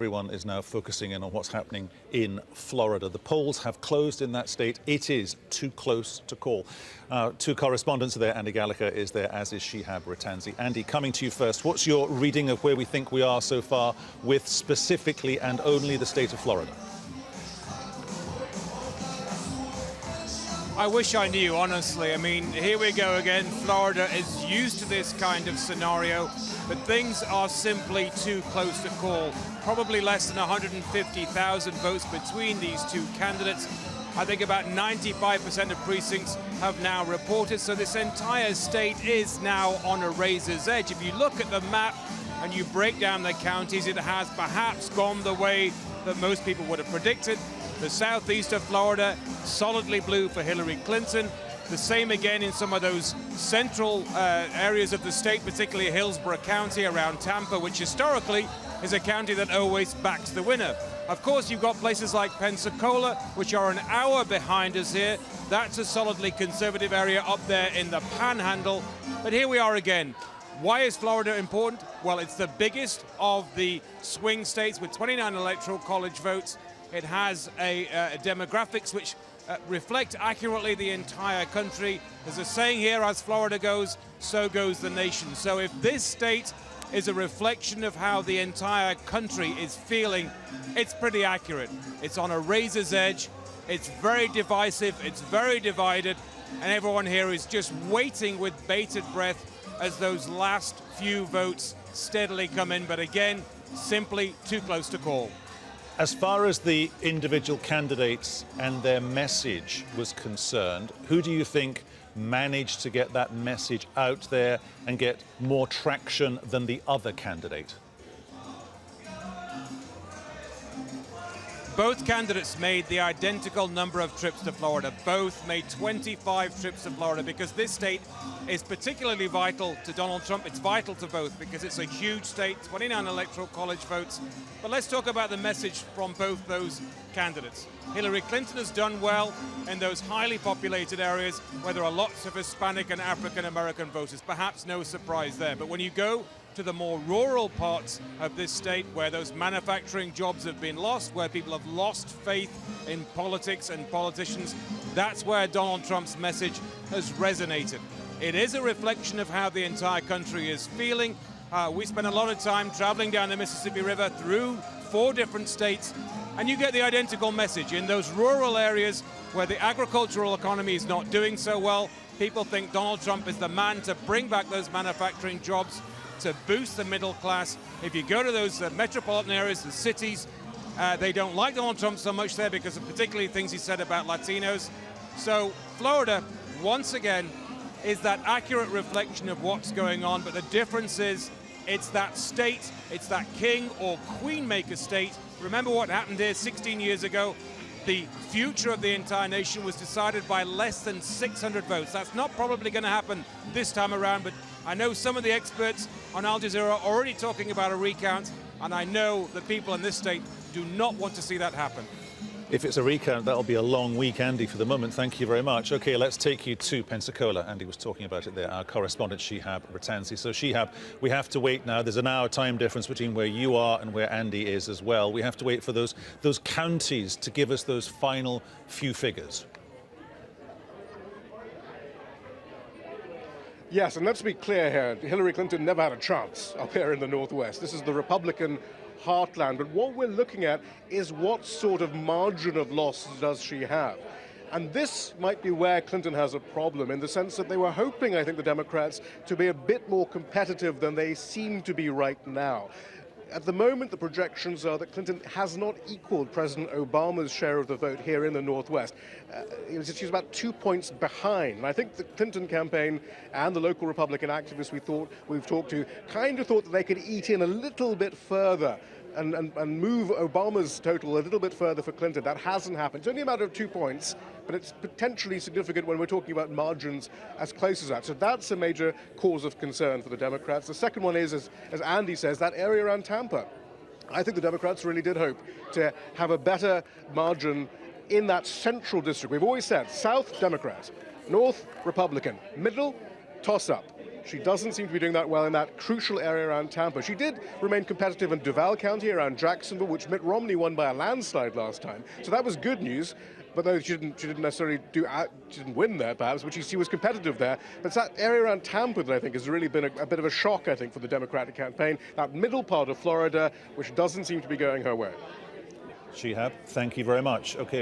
Everyone is now focusing in on what's happening in Florida. The polls have closed in that state. It is too close to call. Two correspondents are there. Andy Gallacher is there, as is Shihab Rattanshi. Andy, coming to you first, what's your reading of where we think we are so far with specifically and only the state of Florida? I wish I knew, honestly. I mean, here we go again. Florida is used to this kind of scenario, but things are simply too close to call. Probably less than 150,000 votes between these two candidates. I think about 95% of precincts have now reported, so this entire state is now on a razor's edge. If you look at the map and you break down the counties, it has perhaps gone the way that most people would have predicted. The southeast of Florida, solidly blue for Hillary Clinton. The same again in some of those central areas of the state, particularly Hillsborough County around Tampa, which historically is a county that always backs the winner. Of course, you've got places like Pensacola, which are an hour behind us here. That's a solidly conservative area up there in the Panhandle. But here we are again. Why is Florida important? Well, it's the biggest of the swing states with 29 electoral college votes. It has a demographics which reflect accurately the entire country. There's a saying here, as Florida goes, so goes the nation. So if this state is a reflection of how the entire country is feeling, it's pretty accurate. It's on a razor's edge, it's very divisive, it's very divided, and everyone here is just waiting with bated breath as those last few votes steadily come in. But again, simply too close to call. As far as the individual candidates and their message was concerned, who do you think managed to get that message out there and get more traction than the other candidate? Both candidates made the identical number of trips to Florida. Both made 25 trips to Florida because this state is particularly vital to Donald Trump. It's vital to both because it's a huge state, 29 electoral college votes. But let's talk about the message from both those candidates. Hillary Clinton has done well in those highly populated areas where there are lots of Hispanic and African American voters. Perhaps no surprise there. But when you go to the more rural parts of this state where those manufacturing jobs have been lost, where people have lost faith in politics and politicians, that's where Donald Trump's message has resonated. It is a reflection of how the entire country is feeling. We spent a lot of time traveling down the Mississippi River through 4 different states, and you get the identical message. In those rural areas where the agricultural economy is not doing so well, people think Donald Trump is the man to bring back those manufacturing jobs, to boost the middle class. If you go to those metropolitan areas, the cities, they don't like Donald Trump so much there because of particularly things he said about Latinos. So Florida, once again, is that accurate reflection of what's going on, but the difference is it's that state, it's that king or queen maker state. Remember what happened here 16 years ago? The future of the entire nation was decided by less than 600 votes. That's not probably going to happen this time around, but I know some of the experts on Al Jazeera are already talking about a recount, and I know that people in this state do not want to see that happen. If it's a recount, that'll be a long week, Andy, for the moment. Thank you very much. OK, let's take you to Pensacola. Andy was talking about it there, our correspondent Shihab Rattanshi. So, Shihab, we have to wait now. There's an hour time difference between where you are and where Andy is as well. We have to wait for those counties to give us those final few figures. Yes, and let's be clear here, Hillary Clinton never had a chance up here in the Northwest. This is the Republican heartland, but what we're looking at is what sort of margin of loss does she have? And this might be where Clinton has a problem, in the sense that they were hoping, I think, the Democrats to be a bit more competitive than they seem to be right now. At the moment, the projections are that Clinton has not equaled President Obama's share of the vote here in the Northwest. She's about 2 points behind. And I think the Clinton campaign and the local Republican activists we've talked to kind of thought that they could eat in a little bit further and move Obama's total a little bit further for Clinton. That hasn't happened. It's only a matter of 2 points, but it's potentially significant when we're talking about margins as close as that. So that's a major cause of concern for the Democrats. The second one is, as Andy says, that area around Tampa. I think the Democrats really did hope to have a better margin in that central district. We've always said South Democrat, North Republican, middle toss-up. She doesn't seem to be doing that well in that crucial area around Tampa. She did remain competitive in Duval County around Jacksonville, which Mitt Romney won by a landslide last time. So that was good news. But though she didn't necessarily she didn't win there, perhaps, but she was competitive there. But it's that area around Tampa that I think has really been a bit of a shock, I think, for the Democratic campaign. That middle part of Florida, which doesn't seem to be going her way. Shihab, thank you very much. Okay.